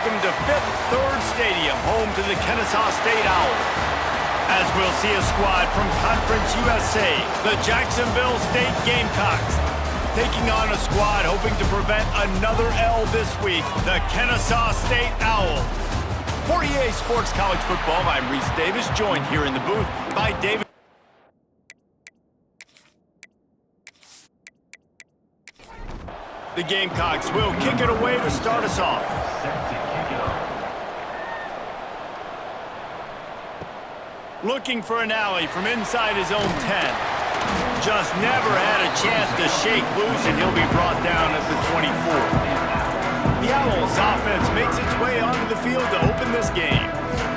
welcome to Fifth Third Stadium, home to the Kennesaw State Owls. As we'll see a squad from Conference USA, the Jacksonville State Gamecocks, taking on a squad hoping to prevent another L this week, the Kennesaw State Owls. For EA Sports College Football, I'm Reese Davis, joined here in the booth by David. The Gamecocks will kick it away to start us off. Looking for an alley from inside his own 10. Just never had a chance to shake loose, and he'll be brought down at the 24. The Owls offense makes its way onto the field to open this game.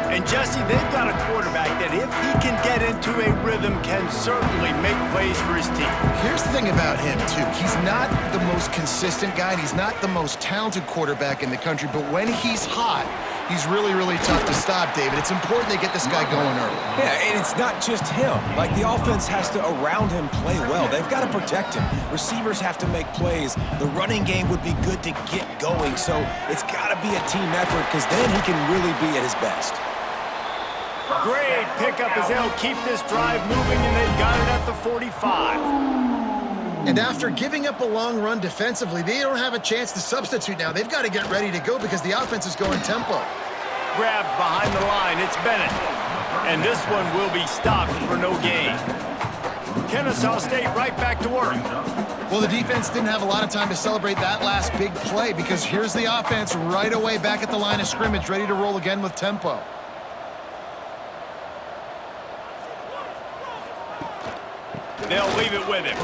And Jesse, they've got a quarterback that if he can get into a rhythm can certainly make plays for his team. Here's the thing about him, too. He's not the most consistent guy, and he's not the most talented quarterback in the country, but when he's hot, he's really, really tough to stop, David. It's important they get this guy going early. Yeah, and it's not just him. Like, the offense has to, around him, play well. They've got to protect him. Receivers have to make plays. The running game would be good to get going, so it's got to be a team effort because then he can really be at his best. Great pickup as they'll keep this drive moving, and they've got it at the 45. And after giving up a long run defensively, they don't have a chance to substitute now. They've got to get ready to go because the offense is going tempo. Grabbed behind the line, it's Bennett. And this one will be stopped for no gain. Kennesaw State right back to work. Well, the defense didn't have a lot of time to celebrate that last big play because here's the offense right away back at the line of scrimmage, ready to roll again with tempo. They'll leave it with him.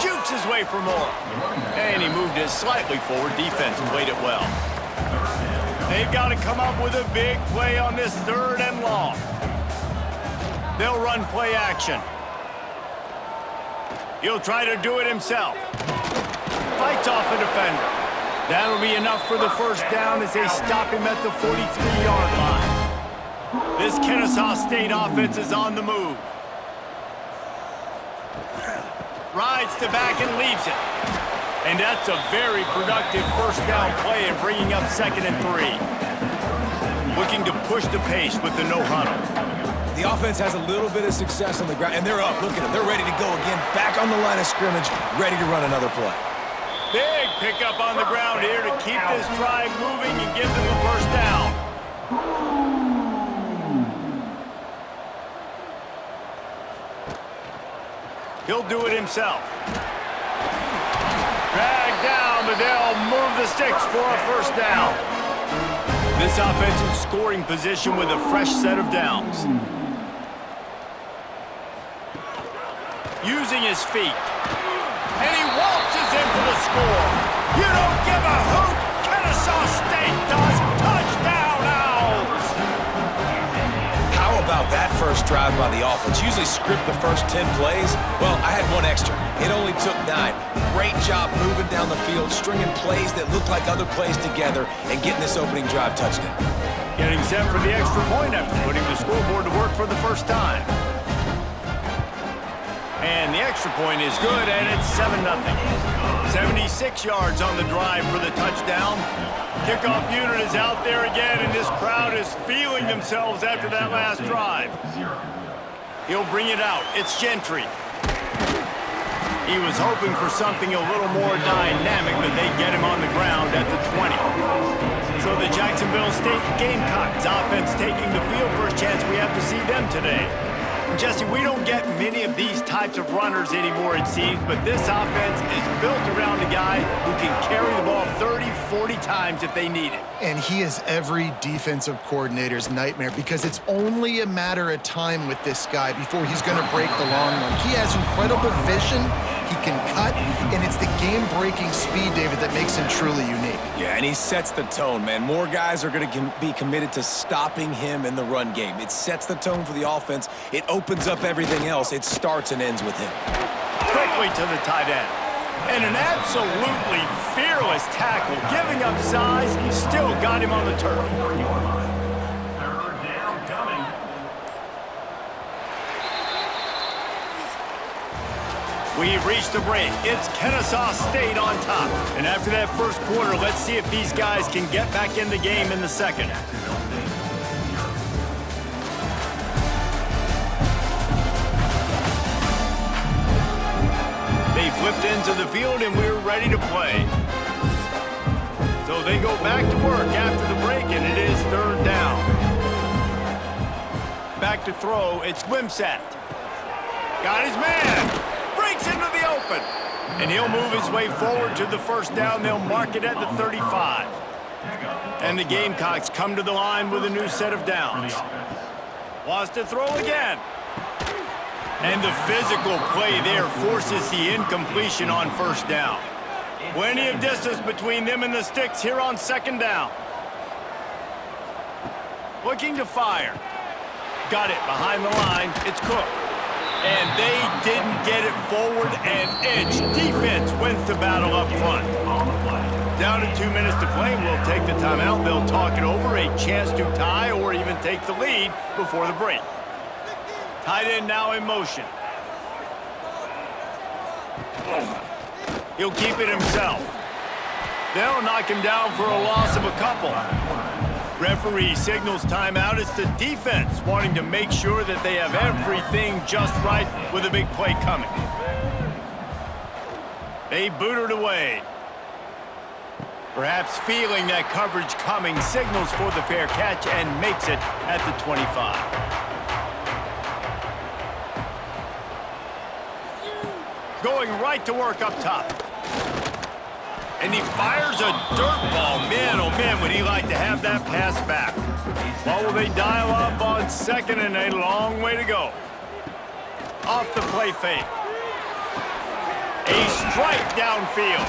Jukes his way for more. And he moved it slightly forward. Defense played it well. They've got to come up with a big play on this 3rd and long. They'll run play action. He'll try to do it himself. Fights off a defender. That'll be enough for the first down as they stop him at the 43-yard line. This Kennesaw State offense is on the move. Rides to back and leaves it. And that's a very productive first down play and bringing up 2nd and 3. Looking to push the pace with the no huddle. The offense has a little bit of success on the ground, and they're up. Look at them. They're ready to go again. Back on the line of scrimmage, ready to run another play. Big pickup on the ground here to keep this drive moving and give them the first down. He'll do it himself. Dragged down, but they'll move the sticks for a first down. This offense in scoring position with a fresh set of downs. Using his feet. And he waltzes in for the score. You don't give a hoot. Kennesaw State does. Touchdown, Owls! How about that first drive by the offense? Usually script the first 10 plays. Well, I had one extra. It only took 9. Great job moving down the field, stringing plays that look like other plays together, and getting this opening drive touchdown. Getting set for the extra point after putting the scoreboard to work for the first time. And the extra point is good, and it's 7-0. 76 yards on the drive for the touchdown. Kickoff unit is out there again, and this crowd is feeling themselves after that last drive. He'll bring it out. It's Gentry. He was hoping for something a little more dynamic, but they get him on the ground at the 20. So the Jacksonville State Gamecocks offense taking the field. First chance we have to see them today. Jesse, we don't get many of these types of runners anymore, it seems, but this offense is built around a guy who can carry the ball 30, 40 times if they need it. And he is every defensive coordinator's nightmare because it's only a matter of time with this guy before he's going to break the long run. He has incredible vision, he can cut, and it's the game-breaking speed, David, that makes him truly unique. Yeah, and he sets the tone, man. More guys are going to be committed to stopping him in the run game. It sets the tone for the offense. It opens up everything else. It starts and ends with him. Quickly to the tight end. And an absolutely fearless tackle, giving up size, still got him on the turf. Third down coming. We've reached the break. It's Kennesaw State on top. And after that first quarter, let's see if these guys can get back in the game in the second. They flipped into the field and we're ready to play. So they go back to work after the break and it is third down. Back to throw, it's Wimsatt. Got his man. Breaks into the open. And he'll move his way forward to the first down. They'll mark it at the 35. And the Gamecocks come to the line with a new set of downs. Wants to throw again. And the physical play there forces the incompletion on first down. Plenty of distance between them and the sticks here on second down. Looking to fire. Got it behind the line. It's Cook. And they didn't get it forward an inch. Defense wins the battle up front. Down to 2 minutes to play. We'll take the timeout. They'll talk it over. A chance to tie or even take the lead before the break. Tight end now in motion. He'll keep it himself. They'll knock him down for a loss of a couple. Referee signals timeout. It's the defense wanting to make sure that they have everything just right with a big play coming. They boot it away. Perhaps feeling that coverage coming, signals for the fair catch and makes it at the 25. Going right to work up top. And he fires a dirt ball. Man, oh man, would he like to have that pass back. Well, will they dial up on second and a long way to go. Off the play fake. A strike downfield.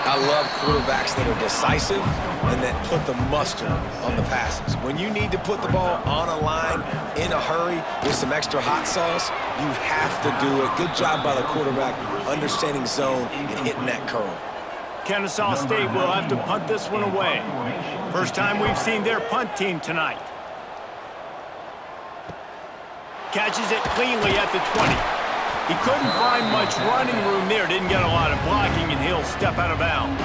I love quarterbacks that are decisive and that put the mustard on the passes. When you need to put the ball on a line in a hurry with some extra hot sauce, you have to do it. Good job by the quarterback understanding zone and hitting that curl. Kennesaw State will have to punt this one away. First time we've seen their punt team tonight. Catches it cleanly at the 20. He couldn't find much running room there, didn't get a lot of blocking, and he'll step out of bounds.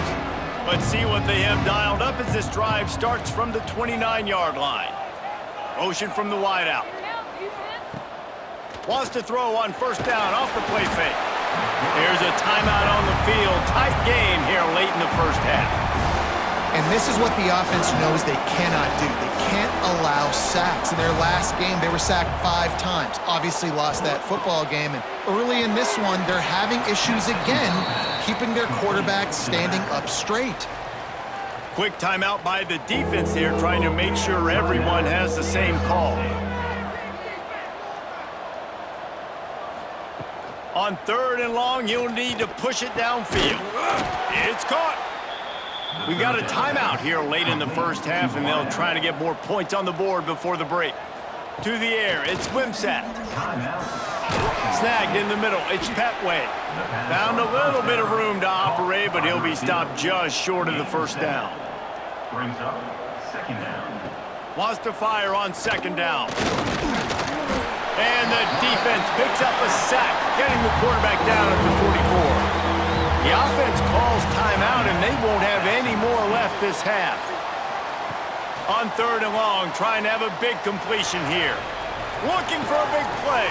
Let's see what they have dialed up as this drive starts from the 29-yard line. Motion from the wideout. Wants to throw on first down off the play fake. There's a timeout on the field. Tight game here late in the first half. And this is what the offense knows they cannot do. They can't allow sacks. In their last game, they were sacked 5 times. Obviously lost that football game. And early in this one, they're having issues again, keeping their quarterback standing up straight. Quick timeout by the defense here, trying to make sure everyone has the same call. On third and long, you'll need to push it downfield. It's caught. We've got a timeout here late in the first half, and they'll try to get more points on the board before the break. To the air, it's Wimsatt. Snagged in the middle, it's Petway. Found a little bit of room to operate, but he'll be stopped just short of the first down. Brings up second down. Wants to fire on second down. And the defense picks up a sack, getting the quarterback down at the 44. The offense calls timeout, and they won't have any more left this half. On third and long, trying to have a big completion here. Looking for a big play.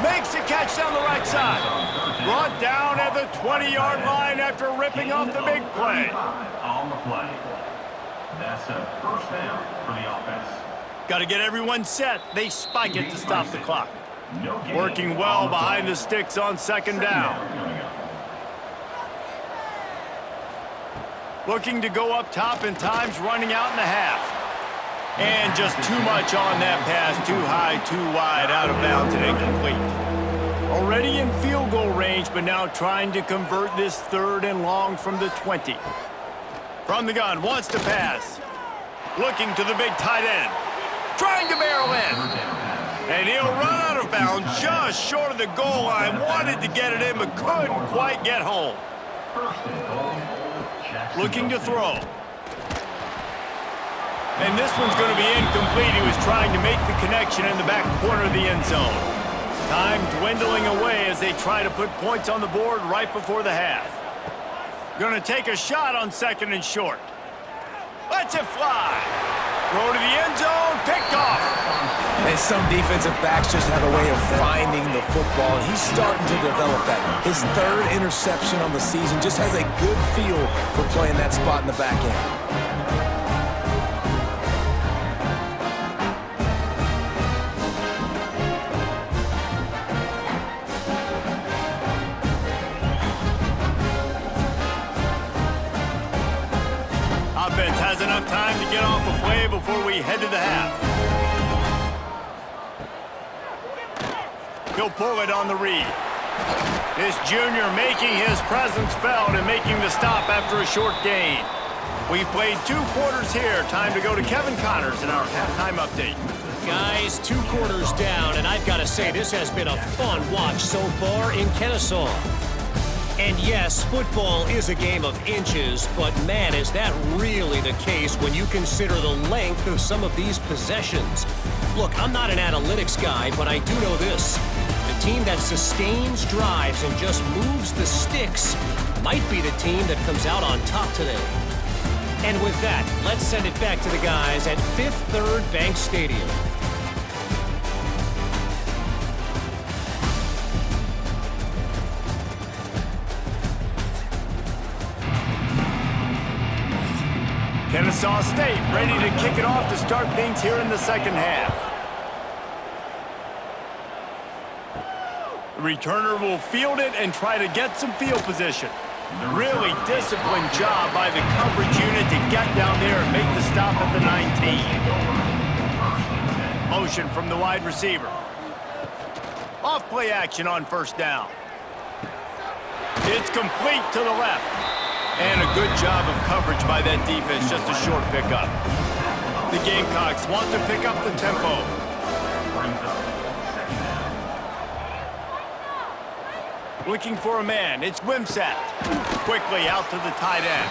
Makes a catch down the right side. Brought down at the 20-yard line after ripping off the big play. On the play. That's a first down for the offense. Got to get everyone set. They spike it to stop the clock. No gain. Working well behind the sticks on second down. Looking to go up top, and time's running out in the half. And just too much on that pass. Too high, too wide, out of bounds and incomplete. Already in field goal range, but now trying to convert this third and long from the 20. From the gun, wants to pass. Looking to the big tight end. Trying to barrel in. And he'll run out of bounds just short of the goal line. Wanted to get it in, but couldn't quite get home. Looking to throw. And this one's going to be incomplete. He was trying to make the connection in the back corner of the end zone. Time dwindling away as they try to put points on the board right before the half. Gonna take a shot on 2nd and short. Lets it fly. Throw to the end zone, picked off. And some defensive backs just have a way of finding the football, and he's starting to develop that. His 3rd interception on the season just has a good feel for playing that spot in the back end. Offense has enough time to get off a play before we head to the half. He'll pull it on the read. This junior making his presence felt and making the stop after a short gain. We've played 2 quarters here. Time to go to Kevin Connors in our halftime update. Guys, 2 quarters down, and I've got to say this has been a fun watch so far in Kennesaw. And yes, football is a game of inches, but man, is that really the case when you consider the length of some of these possessions. Look, I'm not an analytics guy, but I do know this. The team that sustains drives and just moves the sticks might be the team that comes out on top today. And with that, let's send it back to the guys at Fifth Third Bank Stadium. Kennesaw State ready to kick it off to start things here in the 2nd half. The returner will field it and try to get some field position. Really disciplined job by the coverage unit to get down there and make the stop at the 19. Motion from the wide receiver. Off play action on 1st down. It's complete to the left. And a good job of coverage by that defense, just a short pickup. The Gamecocks want to pick up the tempo. Looking for a man, it's Wimsatt. Quickly out to the tight end.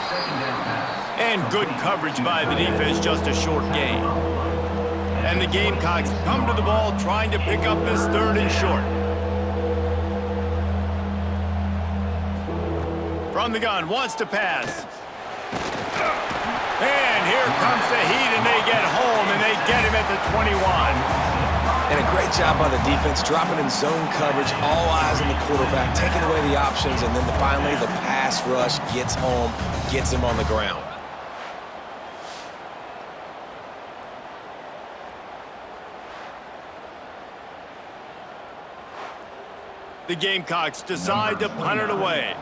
And good coverage by the defense, just a short gain. And the Gamecocks come to the ball trying to pick up this 3rd and short. From the gun, wants to pass. And here comes the heat, and they get home, and they get him at the 21. And a great job by the defense, dropping in zone coverage, all eyes on the quarterback, taking away the options, and then finally the pass rush gets home, gets him on the ground. The Gamecocks decide to punt it away.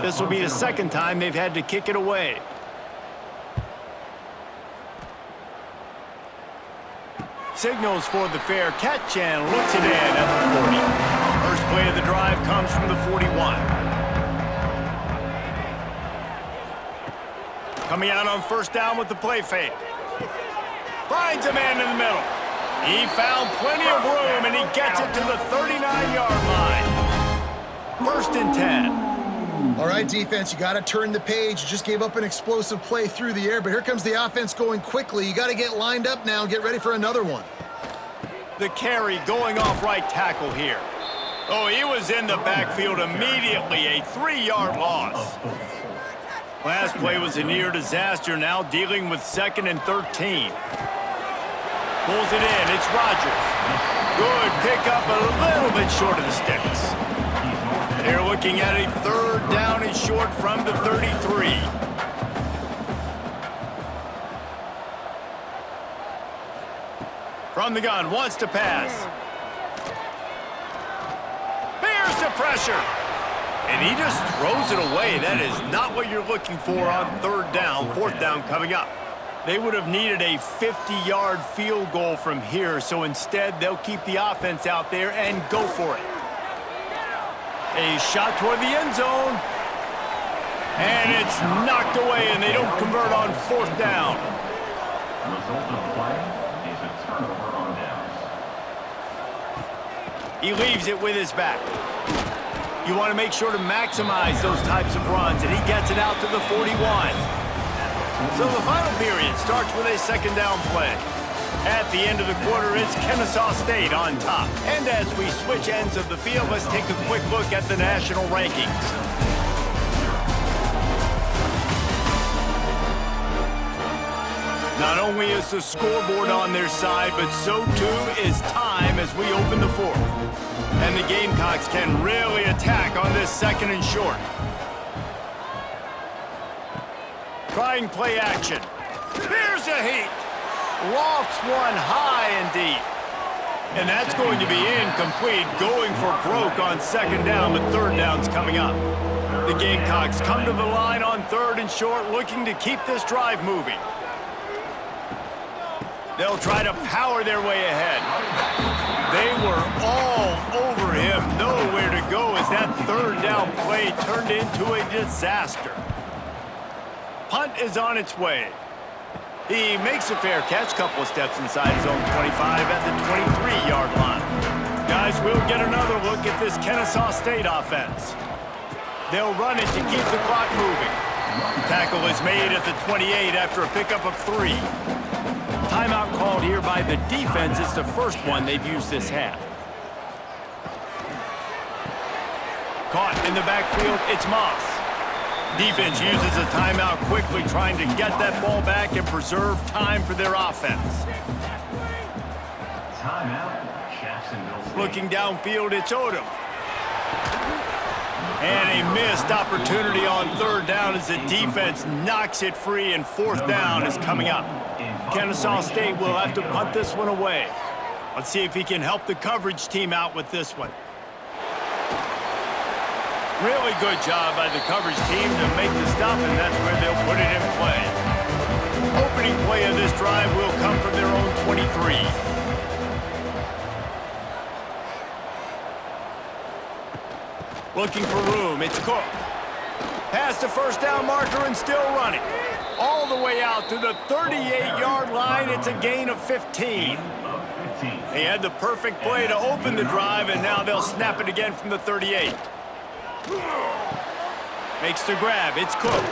This will be the 2nd time they've had to kick it away. Signals for the fair catch and looks it in at the 40. First play of the drive comes from the 41. Coming out on 1st down with the play fake. Finds a man in the middle. He found plenty of room, and he gets it to the 39-yard line. 1st and 10. All right, defense, you got to turn the page. You just gave up an explosive play through the air, but here comes the offense going quickly. You got to get lined up now and get ready for another one. The carry going off right tackle here. Oh, he was in the backfield immediately, a 3-yard loss. Last play was a near disaster, now dealing with 2nd and 13. Pulls it in, it's Rogers. Good pickup, a little bit short of the sticks. They're looking at a 3rd down and short from the 33. From the gun, wants to pass. Bears the pressure. And he just throws it away. That is not what you're looking for on 3rd down, 4th down coming up. They would have needed a 50-yard field goal from here, so instead they'll keep the offense out there and go for it. A shot toward the end zone. And it's knocked away, and they don't convert on 4th down. Result of the play is a turnover on downs. He leaves it with his back. You want to make sure to maximize those types of runs, and he gets it out to the 41. So the final period starts with a 2nd down play. At the end of the quarter, it's Kennesaw State on top. And as we switch ends of the field, let's take a quick look at the national rankings. Not only is the scoreboard on their side, but so too is time as we open the fourth. And the Gamecocks can really attack on this second and short. Trying play action. Here's a heat. Lofts one high and deep. And that's going to be incomplete, going for broke on second down, but third down's coming up. The Gamecocks come to the line on third and short, looking to keep this drive moving. They'll try to power their way ahead. They were all over him, nowhere to go as that third down play turned into a disaster. Punt is on its way. He makes a fair catch, couple of steps inside his own 25 at the 23-yard line. Guys, we'll get another look at this Kennesaw State offense. They'll run it to keep the clock moving. Tackle is made at the 28 after a pickup of 3. Timeout called here by the defense. It's the first one they've used this half. Caught in the backfield, it's Moss. Defense uses a timeout quickly, trying to get that ball back and preserve time for their offense. Timeout, Jacksonville State. Looking downfield, it's Odom. And a missed opportunity on third down as the defense knocks it free, and fourth down is coming up. Kennesaw State will have to punt this one away. Let's see if he can help the coverage team out with this one. Really good job by the coverage team to make the stop, and that's where they'll put it in play. Opening play of this drive will come from their own 23. Looking for room, it's Cook. Past the first down marker and still running. All the way out to the 38-yard line, it's a gain of 15. They had the perfect play to open the drive, and now they'll snap it again from the 38. Makes the grab, it's Cook.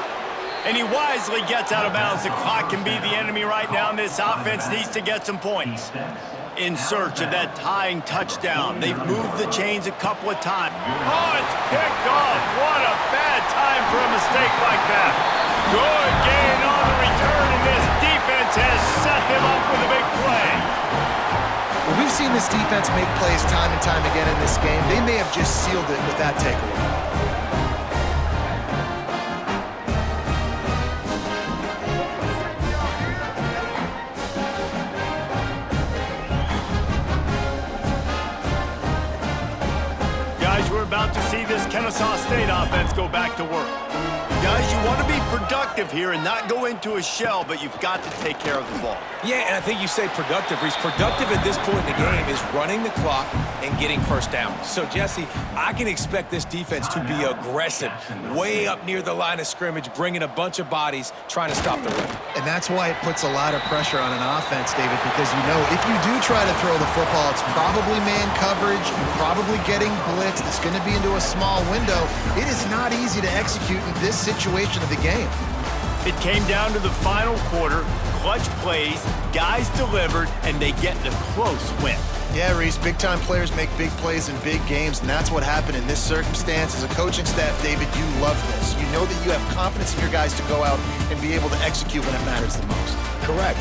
And he wisely gets out of bounds. The clock can be the enemy right now, and this offense needs to get some points. In search of that tying touchdown. They've moved the chains a couple of times. Oh, it's picked off. What a bad time for a mistake like that. Good gain on the return, and this defense has set them up with a big play. Well, we've seen this defense make plays time and time again in this game. They may have just sealed it with that takeaway. We're about to see this Kennesaw State offense go back to work. Guys, you want to be productive here and not go into a shell, but you've got to take care of the ball. Yeah, and I think you say productive, Reese. Productive at this point in the game is running the clock and getting first down. So, Jesse, I can expect this defense to be aggressive, way up near the line of scrimmage, bringing a bunch of bodies, trying to stop the run. And that's why it puts a lot of pressure on an offense, David, because you know if you do try to throw the football, it's probably man coverage, probably getting blitzed. It's going to be into a small window. It is not easy to execute in this situation of the game. It came down to the final quarter, clutch plays, guys delivered, and they get the close win. Yeah, Reese, big-time players make big plays in big games, and that's what happened in this circumstance. As a coaching staff, David, you love this. You know that you have confidence in your guys to go out and be able to execute when it matters the most. Correct.